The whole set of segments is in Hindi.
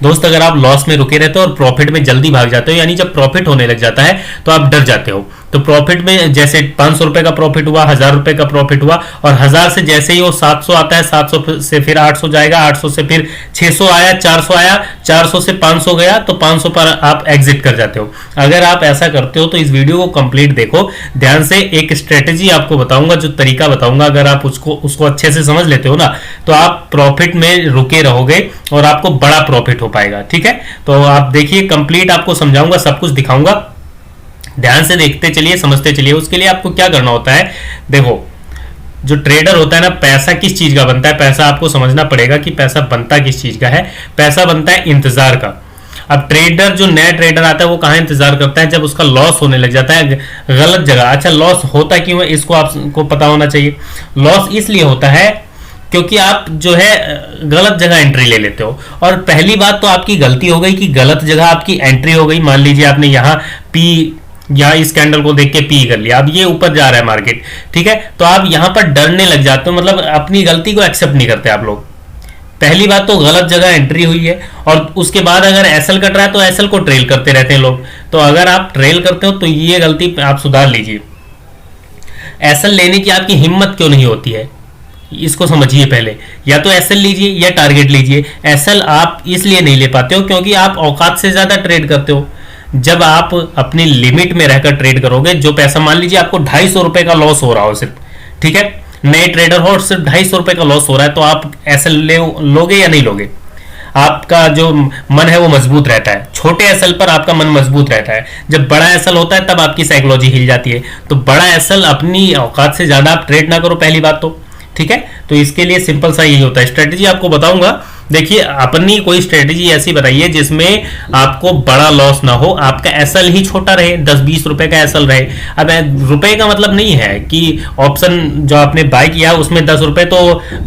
दोस्त अगर आप लॉस में रुके रहते हो और प्रॉफिट में जल्दी भाग जाते हो, यानी जब प्रॉफिट होने लग जाता है तो आप डर जाते हो। तो प्रॉफिट में जैसे 500 रुपए का प्रॉफिट हुआ, 1000 रुपए का प्रॉफिट हुआ, और 1000 से जैसे ही वो 700 आता है, 700 से फिर 800 जाएगा, 800 से फिर 600 आया, 400 आया, 400 से 500 गया, तो 500 पर आप एग्जिट कर जाते हो। अगर आप ऐसा करते हो तो इस वीडियो को कंप्लीट देखो ध्यान से। एक स्ट्रेटेजी आपको बताऊंगा, जो तरीका बताऊंगा, अगर आप उसको अच्छे से समझ लेते हो ना, तो आप प्रॉफिट में रुके रहोगे और आपको बड़ा प्रॉफिट हो पाएगा। ठीक है, तो आप देखिए, कंप्लीट आपको समझाऊंगा, सब कुछ दिखाऊंगा, ध्यान से देखते चलिए, समझते चलिए। उसके लिए आपको क्या करना होता है, देखो, जो ट्रेडर होता है ना, पैसा किस चीज का बनता है, पैसा आपको समझना पड़ेगा कि पैसा बनता किस चीज का है। पैसा बनता है इंतजार का। अब ट्रेडर, जो नया ट्रेडर आता है, वो कहाँ इंतजार करता है, जब उसका लॉस होने लग जाता है गलत जगह। अच्छा, लॉस होता क्यों है, इसको आपको पता होना चाहिए। लॉस इसलिए होता है क्योंकि आप जो है गलत जगह एंट्री ले लेते हो। और पहली बात तो आपकी गलती हो गई कि गलत जगह आपकी एंट्री हो गई। मान लीजिए आपने यहाँ पी, या इस कैंडल को देख के पी कर लिया, अब ये ऊपर जा रहा है मार्केट, ठीक है, तो आप यहां पर डरने लग जाते हो, मतलब अपनी गलती को एक्सेप्ट नहीं करते आप लोग। पहली बात तो गलत जगह एंट्री हुई है, और उसके बाद अगर एसएल कट रहा है तो एसएल को ट्रेल करते रहते हैं लोग। तो अगर आप ट्रेल करते हो तो ये गलती आप सुधार लीजिए। एसएल लेने की आपकी हिम्मत क्यों नहीं होती है, इसको समझिए पहले। या तो एसएल लीजिए या टारगेट लीजिए। एसएल आप इसलिए नहीं ले पाते हो क्योंकि आप औकात से ज्यादा ट्रेड करते हो। जब आप अपनी लिमिट में रहकर ट्रेड करोगे, जो पैसा, मान लीजिए आपको 250 रुपए का लॉस हो रहा हो सिर्फ, ठीक है, नए ट्रेडर हो और सिर्फ 250 रुपए का लॉस हो रहा है, तो आप एसएल लोगे या नहीं लोगे। आपका जो मन है वो मजबूत रहता है, छोटे एसएल पर आपका मन मजबूत रहता है। जब बड़ा एसएल होता है तब आपकी साइकोलॉजी हिल जाती है। तो बड़ा एसएल, अपनी औकात से ज्यादा आप ट्रेड ना करो, पहली बात तो, ठीक है। तो इसके लिए सिंपल सा यही होता है। स्ट्रेटेजी आपको बताऊंगा, देखिए, अपनी कोई स्ट्रेटेजी ऐसी बताइए जिसमें आपको बड़ा लॉस ना हो, आपका एसएल ही छोटा रहे, 10-20 रुपए का एसएल रहे। अब रुपए का मतलब नहीं है कि ऑप्शन जो आपने बाय किया उसमें 10 रुपए तो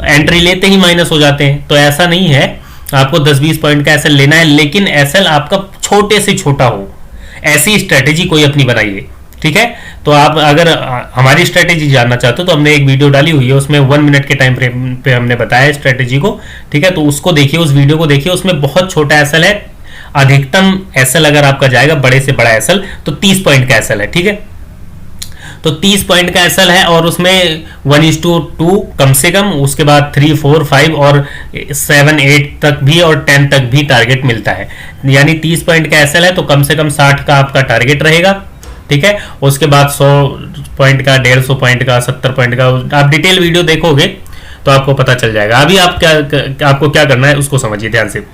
एंट्री लेते ही माइनस हो जाते हैं, तो ऐसा नहीं है। आपको 10-20 पॉइंट का एसएल लेना है, लेकिन एसएल आपका छोटे से छोटा हो, ऐसी स्ट्रेटेजी कोई अपनी बनाइए, ठीक है। तो आप अगर हमारी स्ट्रेटेजी जानना चाहते हो तो हमने एक वीडियो डाली हुई है, उसमें 1 मिनट के टाइम फ्रेम पे हमने बताया स्ट्रेटेजी को, ठीक है। तो उसको देखिए, उस वीडियो को देखिए, उसमें बहुत छोटा एसएल है। अधिकतम एसएल अगर आपका जाएगा, बड़े से बड़ा एसएल, तो 30 पॉइंट का एसएल है, ठीक है। तो 30 पॉइंट का एसएल है, और उसमें 1:2 कम से कम, उसके बाद 3, 4, 5 और 7, 8 तक भी और 10 तक भी टारगेट मिलता है। यानी 30 पॉइंट का एसएल है तो कम से कम 60 का आपका टारगेट रहेगा, ठीक है। उसके बाद 100 पॉइंट का, 150 पॉइंट का, 70 पॉइंट का, आप डिटेल वीडियो देखोगे तो आपको पता चल जाएगा। अभी आपको क्या करना है उसको समझिए ध्यान से।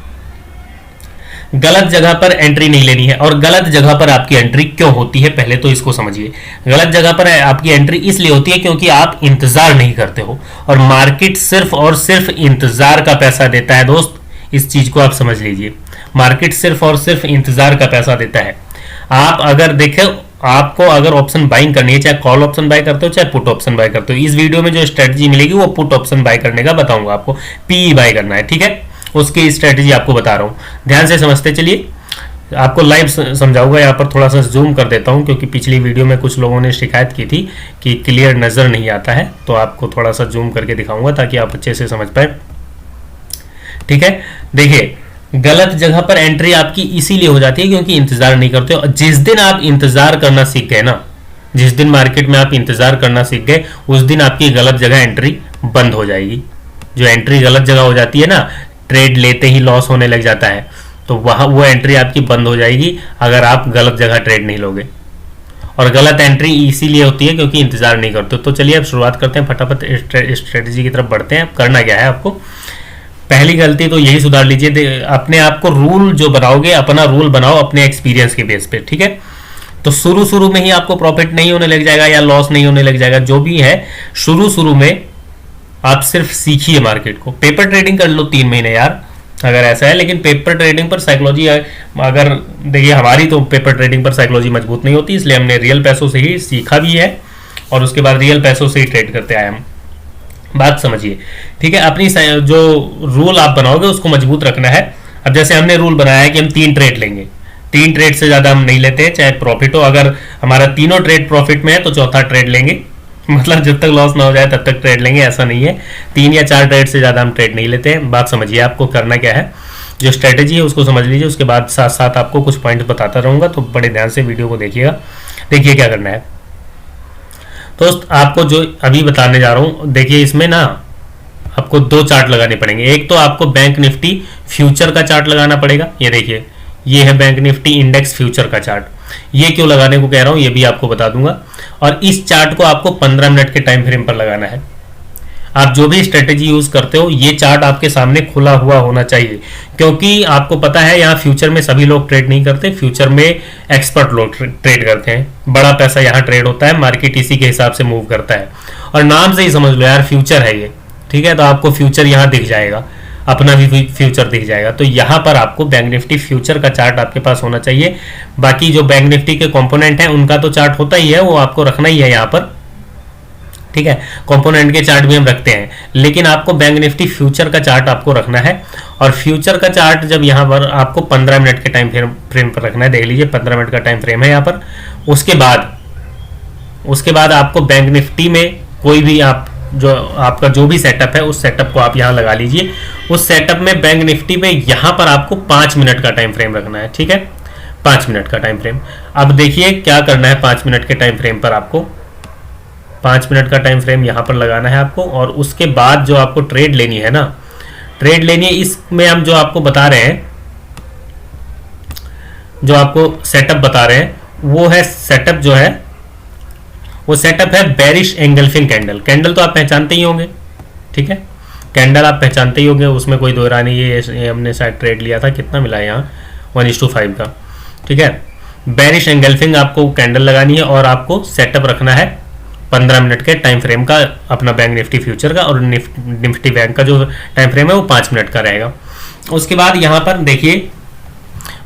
गलत जगह पर एंट्री नहीं लेनी है। और गलत जगह पर आपकी एंट्री क्यों होती है, पहले तो इसको समझिए। गलत जगह पर आपकी एंट्री इसलिए होती है क्योंकि आप इंतजार नहीं करते हो, और मार्केट सिर्फ और सिर्फ इंतजार का पैसा देता है दोस्त, इस चीज को आप समझ लीजिए। मार्केट सिर्फ और सिर्फ इंतजार का पैसा देता है। आप अगर देखें, आपको अगर ऑप्शन बाइंग करनी है, चाहे कॉल ऑप्शन बाय करते हो चाहे पुट ऑप्शन बाय करते हो, इस वीडियो में जो स्ट्रेटजी मिलेगी वो पुट ऑप्शन बाय करने का बताऊंगा आपको। पीई बाय करना है, ठीक है, उसकी स्ट्रेटजी आपको बता रहा हूं, ध्यान से समझते चलिए। आपको लाइव समझाऊंगा। यहाँ पर थोड़ा सा जूम कर देता हूं क्योंकि पिछली वीडियो में कुछ लोगों ने शिकायत की थी कि क्लियर नजर नहीं आता है, तो आपको थोड़ा सा जूम करके दिखाऊंगा ताकि आप अच्छे से समझ पाए, ठीक है। देखिए, गलत जगह पर एंट्री आपकी इसीलिए हो जाती है क्योंकि इंतजार नहीं करते हो। जिस दिन आप इंतजार करना सीख गए ना, जिस दिन मार्केट में आप इंतजार करना सीख गए, उस दिन आपकी गलत जगह एंट्री बंद हो जाएगी। जो एंट्री गलत जगह हो जाती है ना, ट्रेड लेते ही लॉस होने लग जाता है, तो वहां वो एंट्री आपकी बंद हो जाएगी अगर आप गलत जगह ट्रेड नहीं लोगे। और गलत एंट्री इसीलिए होती है क्योंकि इंतजार नहीं करते। तो चलिए अब शुरुआत करते हैं, फटाफट स्ट्रेटेजी की तरफ बढ़ते हैं। करना क्या है आपको, पहली गलती तो यही सुधार लीजिए, अपने आप को रूल जो बनाओगे, अपना रूल बनाओ अपने एक्सपीरियंस के बेस पे, ठीक है। तो शुरू में ही आपको प्रॉफिट नहीं होने लग जाएगा या लॉस नहीं होने लग जाएगा, जो भी है शुरू में आप सिर्फ सीखिए मार्केट को। पेपर ट्रेडिंग कर लो 3 महीने यार, अगर ऐसा है। लेकिन पेपर ट्रेडिंग पर साइकोलॉजी, अगर देखिए, हमारी तो पेपर ट्रेडिंग पर साइकोलॉजी मजबूत नहीं होती, इसलिए हमने रियल पैसों से ही सीखा भी है और उसके बाद रियल पैसों से ही ट्रेड करते आए हम। बात समझिए, ठीक है। अपनी जो रूल आप बनाओगे उसको मजबूत रखना है। अब जैसे हमने रूल बनाया है कि हम 3 ट्रेड लेंगे, 3 ट्रेड से ज्यादा हम नहीं लेते, चाहे प्रॉफिट हो। अगर हमारा तीनों ट्रेड प्रॉफिट में है तो चौथा ट्रेड लेंगे, मतलब जब तक लॉस ना हो जाए तब तक ट्रेड लेंगे, ऐसा नहीं है। 3 या 4 ट्रेड से ज्यादा हम ट्रेड नहीं लेते हैं। बात समझिए, आपको करना क्या है। जो स्ट्रेटेजी है उसको समझ लीजिए, उसके बाद साथ साथ आपको कुछ पॉइंट्स बताता रहूँगा, तो बड़े ध्यान से वीडियो को देखिएगा। देखिए क्या करना है दोस्त, आपको जो अभी बताने जा रहा हूँ, देखिए इसमें ना आपको दो चार्ट लगाने पड़ेंगे। एक तो आपको बैंक निफ्टी फ्यूचर का चार्ट लगाना पड़ेगा, ये देखिए ये है बैंक निफ्टी इंडेक्स फ्यूचर का चार्ट। ये क्यों लगाने को कह रहा हूँ ये भी आपको बता दूंगा। और इस चार्ट को आपको 15 मिनट के टाइम फ्रेम पर लगाना है। आप जो भी स्ट्रेटेजी यूज करते हो ये चार्ट आपके सामने खुला हुआ होना चाहिए, क्योंकि आपको पता है यहाँ फ्यूचर में सभी लोग ट्रेड नहीं करते, फ्यूचर में एक्सपर्ट लोग ट्रेड करते हैं, बड़ा पैसा यहाँ ट्रेड होता है, मार्केट इसी के हिसाब से मूव करता है। और नाम से ही समझ लो यार फ्यूचर है ये, ठीक है। तो आपको फ्यूचर यहाँ दिख जाएगा, अपना भी फ्यूचर दिख जाएगा। तो यहाँ पर आपको बैंक निफ्टी फ्यूचर का चार्ट आपके पास होना चाहिए। बाकी जो बैंक निफ्टी के कंपोनेंट हैं उनका तो चार्ट होता ही है, वो आपको रखना ही है यहाँ पर, ठीक है। कंपोनेंट के चार्ट भी हम रखते हैं, लेकिन आपको बैंक निफ्टी फ्यूचर का चार्ट आपको रखना है। और फ्यूचर का चार्ट जब यहाँ पर आपको 15 मिनट के टाइम फ्रेम पर रखना है, देख लीजिए 15 मिनट का टाइम फ्रेम है यहाँ पर। उसके बाद आपको बैंक निफ्टी में कोई भी आप जो आपका जो भी सेटअप है उस सेटअप को आप यहाँ लगा लीजिए। उस सेटअप में बैंक निफ्टी में यहाँ पर आपको 5 मिनट का टाइम फ्रेम रखना है, ठीक है, 5 मिनट का टाइम फ्रेम। अब देखिए क्या करना है, 5 मिनट के टाइम फ्रेम पर आपको 5 मिनट का टाइम फ्रेम यहाँ पर लगाना है आपको। और उसके बाद जो आपको ट्रेड लेनी है ना, ट्रेड लेनी है, इसमें हम जो आपको बता रहे हैं, जो आपको सेटअप बता रहे हैं वो है सेटअप जो है वो सेटअप है बेरिश एंगल्फिंग कैंडल। कैंडल तो आप पहचानते ही होंगे, ठीक है, कैंडल आप पहचानते ही होंगे, उसमें कोई दो राय नहीं। ये हमने शायद ट्रेड लिया था, कितना मिला है यहाँ 1:5 का, ठीक है। बेरिश एंगल्फिंग आपको कैंडल लगानी है और आपको सेटअप रखना है 15 मिनट के टाइम फ्रेम का अपना बैंक निफ्टी फ्यूचर का, और निफ्टी बैंक का जो टाइम फ्रेम है वो 5 मिनट का रहेगा। उसके बाद यहाँ पर देखिए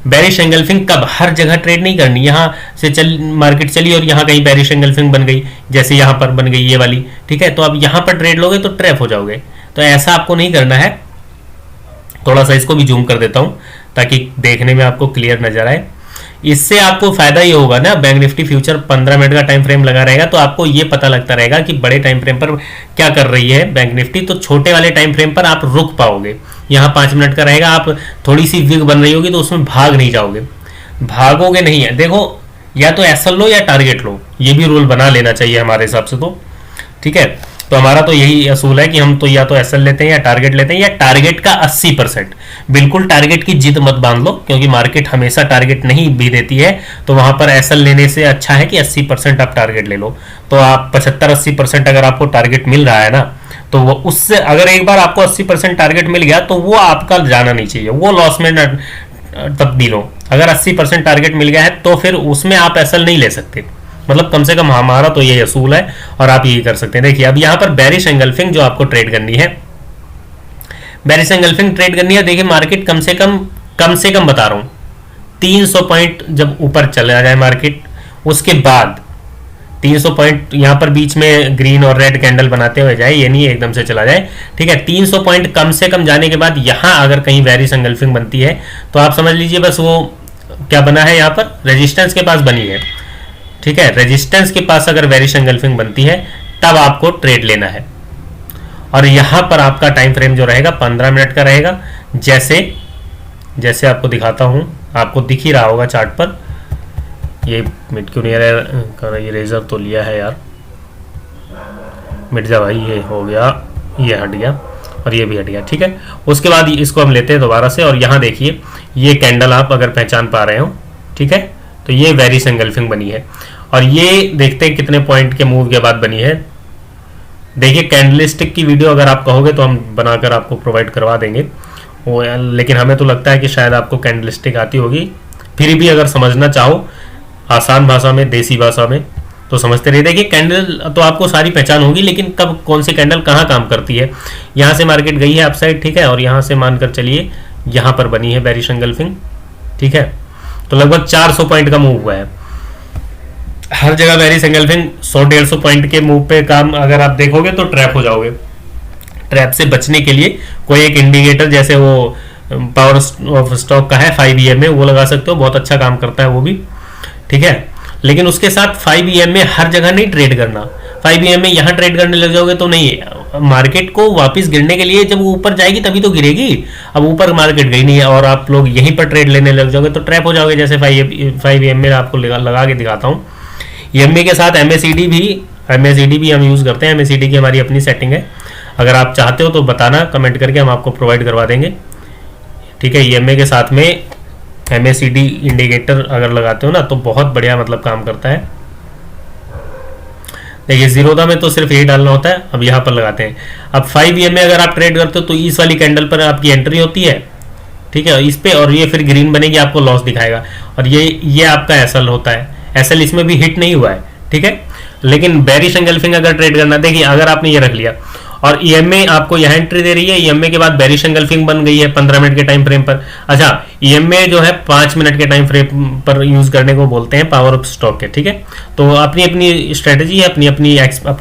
बेरिश एंगल्फिंग कब, हर जगह ट्रेड नहीं करनी, यहाँ से मार्केट चली और यहाँ कहीं बेरिश एंगल्फिंग बन गई, जैसे यहाँ पर बन गई ये वाली, ठीक है। तो अब यहाँ पर ट्रेड लोगे तो ट्रैप हो जाओगे, तो ऐसा आपको नहीं करना है। थोड़ा सा इसको भी जूम कर देता हूँ ताकि देखने में आपको क्लियर नजर आए। इससे आपको फायदा ये होगा ना, बैंक निफ्टी फ्यूचर 15 मिनट का टाइम फ्रेम लगा रहेगा तो आपको ये पता लगता रहेगा कि बड़े टाइम फ्रेम पर क्या कर रही है बैंक निफ्टी, तो छोटे वाले टाइम फ्रेम पर आप रुक पाओगे। यहाँ 5 मिनट का रहेगा, आप थोड़ी सी विग बन रही होगी तो उसमें भाग नहीं जाओगे, भागोगे नहीं है। देखो या तो एसएल लो या टारगेट लो, ये भी रूल बना लेना चाहिए हमारे हिसाब से, तो ठीक है। तो हमारा तो यही असूल है कि हम तो या तो एसएल लेते हैं या टारगेट लेते हैं, या टारगेट का 80%। बिल्कुल टारगेट की जिद मत बांध लो, क्योंकि मार्केट हमेशा टारगेट नहीं भी देती है, तो वहां पर एसएल लेने से अच्छा है कि 80% आप टारगेट ले लो। तो आप 75-80% अगर आपको टारगेट मिल रहा है ना, तो वो उससे अगर एक बार आपको 80% टारगेट मिल गया तो वो आपका जाना नहीं चाहिए, वो लॉस में तब्दील हो। अगर 80% टारगेट मिल गया है तो फिर उसमें आप एसएल नहीं ले सकते, मतलब कम से कम हमारा तो यही असूल है और आप यही कर सकते हैं। देखिए अब यहाँ पर बेरिश एंगल्फिंग जो आपको ट्रेड करनी है, बेरिश एंगल्फिंग ट्रेड करनी है। देखिए मार्केट कम से कम बता रहा हूं 300 पॉइंट जब ऊपर चला जाए मार्केट, उसके बाद 300 पॉइंट यहाँ पर बीच में ग्रीन और रेड कैंडल बनाते हुए जाए, ये नहीं एकदम से चला जाए, ठीक है। 300 पॉइंट कम से कम जाने के बाद यहाँ अगर कहीं बेरिश एंगल्फिंग बनती है तो आप समझ लीजिए बस वो क्या बना है, यहाँ पर रेजिस्टेंस के पास बनी है, ठीक है। रेजिस्टेंस के पास अगर बेरिश एंगल्फिंग बनती है तब आपको ट्रेड लेना है। और यहां पर आपका टाइम फ्रेम जो रहेगा 15 मिनट का रहेगा। जैसे आपको दिखाता हूं, आपको दिख ही रहा होगा चार्ट पर। ये मिट क्यों नहीं रहा, ये रेजर तो लिया है यार, मिट जा भाई, ये हो गया, ये हट गया और ये भी हट गया, ठीक है। उसके बाद इसको हम लेते हैं दोबारा से, और यहाँ देखिए ये कैंडल आप अगर पहचान पा रहे हो, ठीक है, तो ये बेरिश एंगल्फिंग बनी है। और ये देखते हैं कितने पॉइंट के मूव के बाद बनी है। देखिए कैंडलस्टिक की वीडियो अगर आप कहोगे तो हम बनाकर आपको प्रोवाइड करवा देंगे वो, लेकिन हमें तो लगता है कि शायद आपको कैंडलस्टिक आती होगी, फिर भी अगर समझना चाहो आसान भाषा में, देसी भाषा में, तो समझते रहिए। देखिए कैंडल तो आपको सारी पहचान होगी, लेकिन कब कौन सी कैंडल कहाँ काम करती है। यहाँ से मार्केट गई है अपसाइड, ठीक है, और यहाँ से मानकर चलिए यहाँ पर बनी है बेरिश एंगल्फिंग, ठीक है। तो लगभग 400 पॉइंट का मूव हुआ है। हर जगह बेरिश एंगल्फिंग 100-150 पॉइंट के मूव पे काम अगर आप देखोगे तो ट्रैप हो जाओगे। ट्रैप से बचने के लिए कोई एक इंडिकेटर, जैसे वो पावर ऑफ स्टॉक का है 5 EM में, वो लगा सकते हो, बहुत अच्छा काम करता है वो भी, ठीक है। लेकिन उसके साथ 5 EM में हर जगह नहीं ट्रेड करना। 5 EM में यहाँ ट्रेड करने लग जाओगे तो नहीं, मार्केट को वापस गिरने के लिए, जब वो ऊपर जाएगी तभी तो गिरेगी। अब ऊपर मार्केट गई नहीं है और आप लोग यहीं पर ट्रेड लेने लग जाओगे तो ट्रैप हो जाओगे। जैसे 5 EMA आपको लगा के दिखाता हूँ। EMA के साथ MACD भी हम यूज़ करते हैं। MACD की हमारी अपनी सेटिंग है, अगर आप चाहते हो तो बताना कमेंट करके, हम आपको प्रोवाइड करवा देंगे। ठीक है, EMA के साथ में MACD इंडिकेटर अगर लगाते हो ना तो बहुत बढ़िया मतलब काम करता है। देखिए जीरोधा में तो सिर्फ यही डालना होता है। अब यहाँ पर लगाते हैं। अब 5 EMA अगर आप ट्रेड करते हो तो इस वाली कैंडल पर आपकी एंट्री होती है, ठीक है, इस पे, और ये फिर ग्रीन बनेगी, आपको लॉस दिखाएगा। और ये आपका एसएल होता है। एसएल इसमें भी हिट नहीं हुआ है, ठीक है। लेकिन बेरिश एंगल्फिंग अगर ट्रेड करना, देखिए अगर आपने ये रख लिया और EMA आपको यहाँ एंट्री दे रही है, EMA के बाद बेरिश एंगल्फिंग बन गई है 15 मिनट के टाइम फ्रेम पर। अच्छा, EMA जो है 5 मिनट के टाइम फ्रेम पर यूज करने को बोलते हैं पावर ऑफ स्टॉक के, ठीक है। तो अपनी अपनी स्ट्रेटेजी है, अपना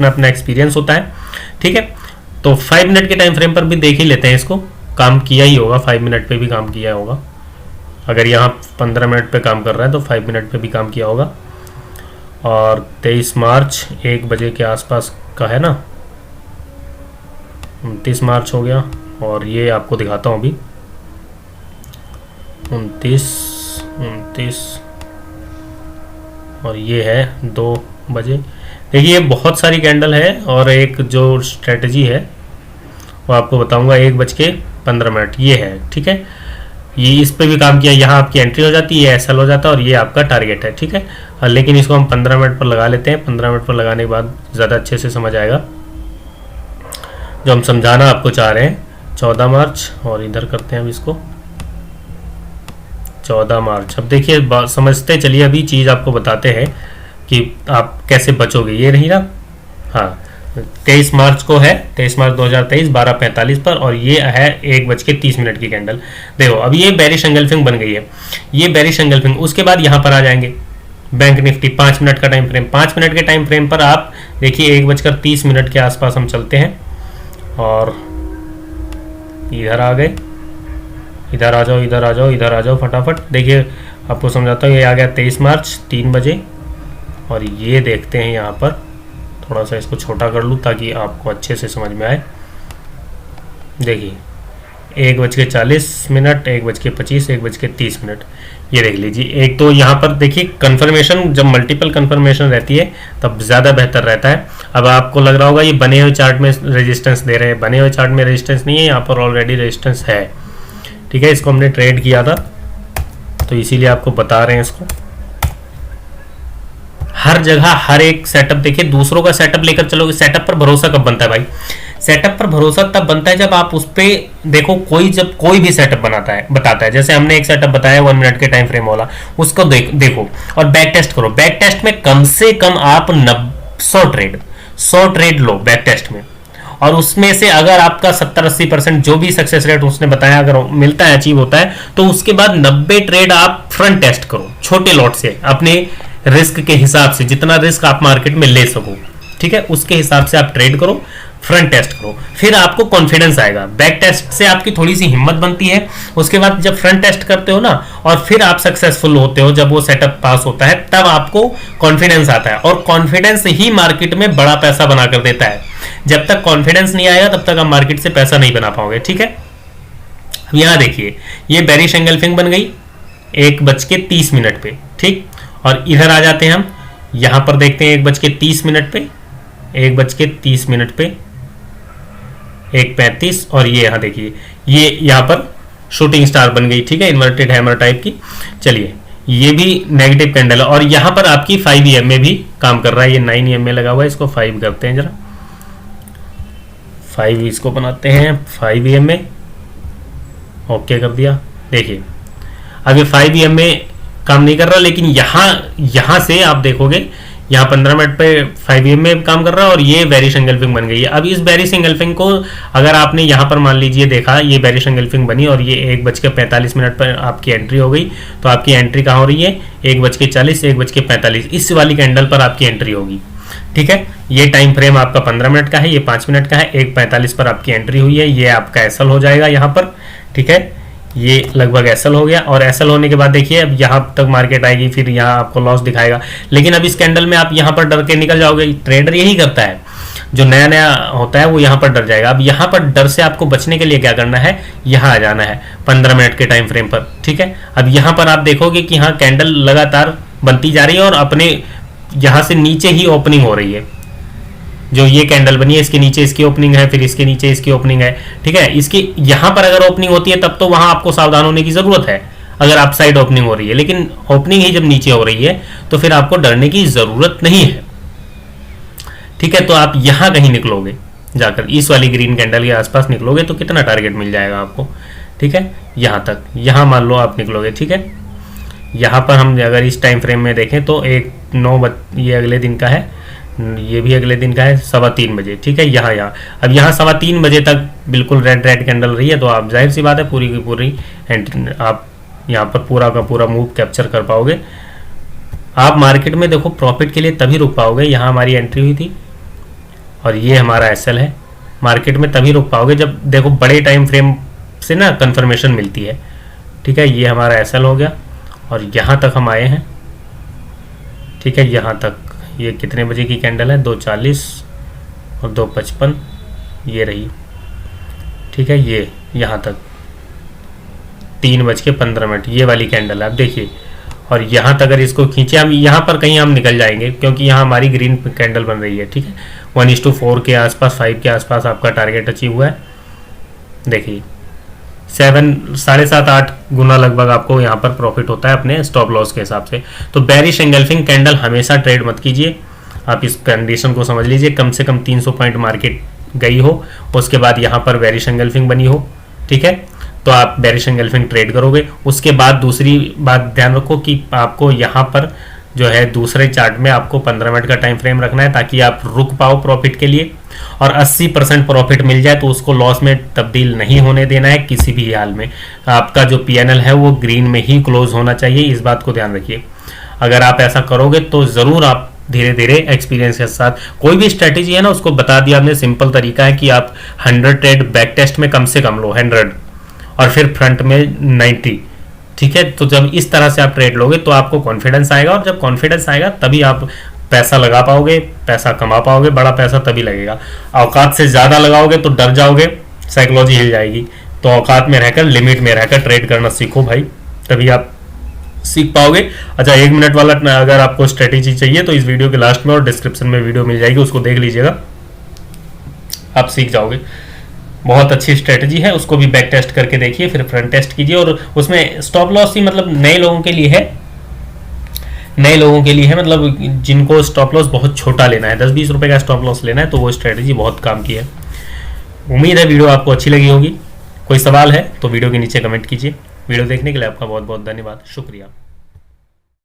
अपना एक्सपीरियंस होता है, ठीक है। तो 5 मिनट के टाइम फ्रेम पर भी देख ही लेते हैं, इसको काम किया ही होगा, 5 मिनट पे भी काम किया होगा। अगर यहाँ 15 मिनट पे काम कर रहा है तो 5 मिनट पे भी काम किया होगा। और 23 मार्च 1 बजे के आसपास का है ना, 29 मार्च हो गया। और ये आपको दिखाता हूँ अभी 29 और ये है 2 बजे। देखिए ये बहुत सारी कैंडल है और एक जो स्ट्रेटजी है वो आपको बताऊंगा 1:15 ये है, ठीक है। ये इस पे भी काम किया, यहाँ आपकी एंट्री हो जाती है, एसएल हो जाता है और ये आपका टारगेट है, ठीक है। लेकिन इसको हम 15 मिनट पर लगा लेते हैं। 15 मिनट पर लगाने के बाद ज़्यादा अच्छे से समझ आएगा जो हम समझाना आपको चाह रहे हैं। 14 मार्च और इधर करते हैं अब इसको 14 मार्च। अब देखिए समझते चलिए, अभी चीज़ आपको बताते हैं कि आप कैसे बचोगे। ये रही ना, हाँ 23 मार्च को है, 23 मार्च 2023 12:45 पर, और ये है 1:30 की कैंडल। देखो अब ये बेरिश एंगल्फिंग बन गई है, ये बेरिश एंगल्फिंग। उसके बाद यहाँ पर आ जाएंगे बैंक निफ्टी 5 मिनट का टाइम फ्रेम। 5 मिनट के टाइम फ्रेम पर आप देखिए 1:30 के आसपास हम चलते हैं और इधर आ गए। इधर आ जाओ, इधर आ जाओ, इधर आ जाओ फटाफट। देखिए आपको समझाता हूँ, ये आ गया 23 मार्च 3 बजे। और ये देखते हैं यहाँ पर, थोड़ा सा इसको छोटा कर लूँ ताकि आपको अच्छे से समझ में आए। देखिए 1:40, 1:25, 1:30। ये देख लीजिए। एक तो यहाँ पर देखिए कन्फर्मेशन, जब मल्टीपल कन्फर्मेशन रहती है तब ज़्यादा बेहतर रहता है। अब आपको लग रहा होगा ये बने हुए चार्ट में रेजिस्टेंस दे रहे हैं, बने हुए चार्ट में रेजिस्टेंस नहीं है, यहाँ पर ऑलरेडी रेजिस्टेंस है, ठीक है। इसको हमने ट्रेड किया था तो इसीलिए आपको बता रहे हैं इसको। हर जगह हर एक सेटअप देखिए, दूसरों का सेटअप लेकर चलोगे। सेटअप पर भरोसा कब बनता है भाई? सेटअप पर भरोसा तब बनता है जब आप उस पे देखो, जब कोई भी सेटअप बताता है, जैसे हमने एक सेटअप बताया 1 मिनट के टाइम फ्रेम वाला, उसको देखो और बैक टेस्ट करो। बैक टेस्ट में कम से कम आप 100 ट्रेड लो बैक टेस्ट में, और उसमें से अगर आपका 70-80% जो भी सक्सेस रेट उसने बताया अगर मिलता है, अचीव होता है, तो उसके बाद 90 ट्रेड आप फ्रंट टेस्ट करो छोटे लॉट से, अपने रिस्क के हिसाब से, जितना रिस्क आप मार्केट में ले सको, ठीक है, उसके हिसाब से आप ट्रेड करो, फ्रंट टेस्ट करो। फिर आपको कॉन्फिडेंस आएगा। बैक टेस्ट से आपकी थोड़ी सी हिम्मत बनती है, उसके बाद जब फ्रंट टेस्ट करते हो ना और फिर आप सक्सेसफुल होते हो, जब वो सेटअप पास होता है तब आपको कॉन्फिडेंस आता है, और कॉन्फिडेंस ही मार्केट में बड़ा पैसा बना कर देता है। जब तक कॉन्फिडेंस नहीं आएगा तब तक आप मार्केट से पैसा नहीं बना पाओगे, ठीक है। अब यहाँ देखिए ये बेरिश एंगल्फिंग बन गई 1:30 पे, ठीक। और इधर आ जाते हैं हम, यहां पर देखते हैं 1:30 पे, 1:30 पे 1:35, और ये यहां देखिए ये यहां पर शूटिंग स्टार बन गई, ठीक है, इन्वर्टेड हैमर टाइप की। चलिए ये भी नेगेटिव कैंडल है, और यहां पर आपकी 5 EMA भी काम कर रहा है। ये 9 EMA लगा हुआ है, इसको 5 करते हैं जरा, 5 इसको बनाते हैं 5 EMA, ओके कर दिया। देखिए अब ये 5 EMA काम नहीं कर रहा, लेकिन यहां से आप देखोगे यहाँ 15 मिनट पे 5 EMA काम कर रहा है और ये बेरिश एंगल्फिंग बन गई है। अब इस बेरिश एंगल्फिंग को अगर आपने यहाँ पर मान लीजिए देखा, ये बेरिश एंगल्फिंग बनी और ये 1:45 पर आपकी एंट्री हो गई, तो आपकी एंट्री कहाँ हो रही है? 1:40, 1:45, इस वाली कैंडल पर आपकी एंट्री होगी, ठीक है। ये टाइम फ्रेम आपका 15 मिनट का है, ये 5 मिनट का है। 1:45 पर आपकी एंट्री हुई है, ये आपका एसएल हो जाएगा यहाँ पर, ठीक है। ये लगभग एसएल हो गया, और एसएल होने के बाद देखिए अब यहाँ तक मार्केट आएगी, फिर यहाँ आपको लॉस दिखाएगा। लेकिन अब इस कैंडल में आप यहाँ पर डर के निकल जाओगे, ट्रेडर यही करता है। जो नया नया होता है वो यहाँ पर डर जाएगा। अब यहाँ पर डर से आपको बचने के लिए क्या करना है, यहाँ आ जाना है 15 मिनट के टाइम फ्रेम पर, ठीक है। अब यहाँ पर आप देखोगे कि हाँ कैंडल लगातार बनती जा रही है और अपने यहाँ से नीचे ही ओपनिंग हो रही है। जो ये कैंडल बनी है इसके नीचे इसकी ओपनिंग है, फिर इसके नीचे इसकी ओपनिंग है, ठीक है। इसकी यहाँ पर अगर ओपनिंग होती है तब तो वहां आपको सावधान होने की जरूरत है, अगर आप साइड ओपनिंग हो रही है। लेकिन ओपनिंग ही जब नीचे हो रही है तो फिर आपको डरने की जरूरत नहीं है, ठीक है। तो आप यहां कहीं निकलोगे, जाकर इस वाली ग्रीन कैंडल के आसपास निकलोगे तो कितना टारगेट मिल जाएगा आपको, ठीक है। यहां तक, यहां मान लो आप निकलोगे, ठीक है। यहां पर हम अगर इस टाइम फ्रेम में देखें तो 1:09 ये अगले दिन का है, ये भी अगले दिन का है 3:15 बजे, ठीक है। यहाँ अब यहाँ 3:15 बजे तक बिल्कुल रेड कैंडल रही है, तो आप जाहिर सी बात है पूरी की पूरी आप यहाँ पर पूरा का पूरा मूव कैप्चर कर पाओगे। आप मार्केट में देखो प्रॉफिट के लिए तभी रुक पाओगे, यहाँ हमारी एंट्री हुई थी और ये हमारा एसएल है, मार्केट में तभी रुक पाओगे जब देखो बड़े टाइम फ्रेम से ना कंफर्मेशन मिलती है, ठीक है। ये हमारा एसएल हो गया और यहाँ तक हम आए हैं, ठीक है। यहाँ तक ये कितने बजे की कैंडल है, 2:40 और 2:55 ये रही, ठीक है। ये यहाँ तक 3:15 ये वाली कैंडल है, आप देखिए। और यहाँ तक अगर इसको खींचे हम, यहाँ पर कहीं हम निकल जाएंगे क्योंकि यहाँ हमारी ग्रीन कैंडल बन रही है, ठीक है। 1:4 के आसपास, 5 के आसपास आपका टारगेट अचीव हुआ है। देखिए 7.5-8 गुना लगभग आपको यहाँ पर प्रॉफिट होता है अपने स्टॉप लॉस के हिसाब से। तो बेरिश एंगल्फिंग कैंडल हमेशा ट्रेड मत कीजिए, आप इस कंडीशन को समझ लीजिए। कम से कम 300 पॉइंट मार्केट गई हो, उसके बाद यहाँ पर बेरिश एंगल्फिंग बनी हो, ठीक है, तो आप बेरिश एंगल्फिंग ट्रेड करोगे। उसके बाद दूसरी बात ध्यान रखो कि आपको यहाँ पर जो है दूसरे चार्ट में आपको 15 मिनट का टाइम फ्रेम रखना है ताकि आप रुक पाओ प्रॉफिट के लिए, और 80% प्रॉफिट मिल जाए तो उसको लॉस में तब्दील नहीं होने देना है किसी भी हाल में। आपका जो पीएनएल है वो ग्रीन में ही क्लोज होना चाहिए, इस बात को ध्यान रखिए। अगर आप ऐसा करोगे तो ज़रूर आप धीरे धीरे एक्सपीरियंस के साथ, कोई भी स्ट्रेटेजी है ना उसको बता दिया हमने, सिंपल तरीका है कि आप 100 ट्रेड बैक टेस्ट में कम से कम लो 100 और फिर फ्रंट में 90, ठीक है। तो जब इस तरह से आप ट्रेड लोगे तो आपको कॉन्फिडेंस आएगा, और जब कॉन्फिडेंस आएगा तभी आप पैसा लगा पाओगे, पैसा कमा पाओगे। बड़ा पैसा तभी लगेगा, औकात से ज़्यादा लगाओगे तो डर जाओगे, साइकोलॉजी हिल जाएगी। तो औकात में रहकर, लिमिट में रहकर ट्रेड करना सीखो भाई, तभी आप सीख पाओगे। अच्छा 1 मिनट वाला अगर आपको स्ट्रेटेजी चाहिए तो इस वीडियो के लास्ट में और डिस्क्रिप्शन में वीडियो मिल जाएगी, उसको देख लीजिएगा, आप सीख जाओगे। बहुत अच्छी स्ट्रेटजी है, उसको भी बैक टेस्ट करके देखिए, फिर फ्रंट टेस्ट कीजिए। और उसमें स्टॉप लॉस ही मतलब नए लोगों के लिए है, नए लोगों के लिए है, मतलब जिनको स्टॉप लॉस बहुत छोटा लेना है, 10-20 रुपए का स्टॉप लॉस लेना है, तो वो स्ट्रेटजी बहुत काम की है। उम्मीद है वीडियो आपको अच्छी लगी होगी। कोई सवाल है तो वीडियो के नीचे कमेंट कीजिए। वीडियो देखने के लिए आपका बहुत बहुत धन्यवाद, शुक्रिया।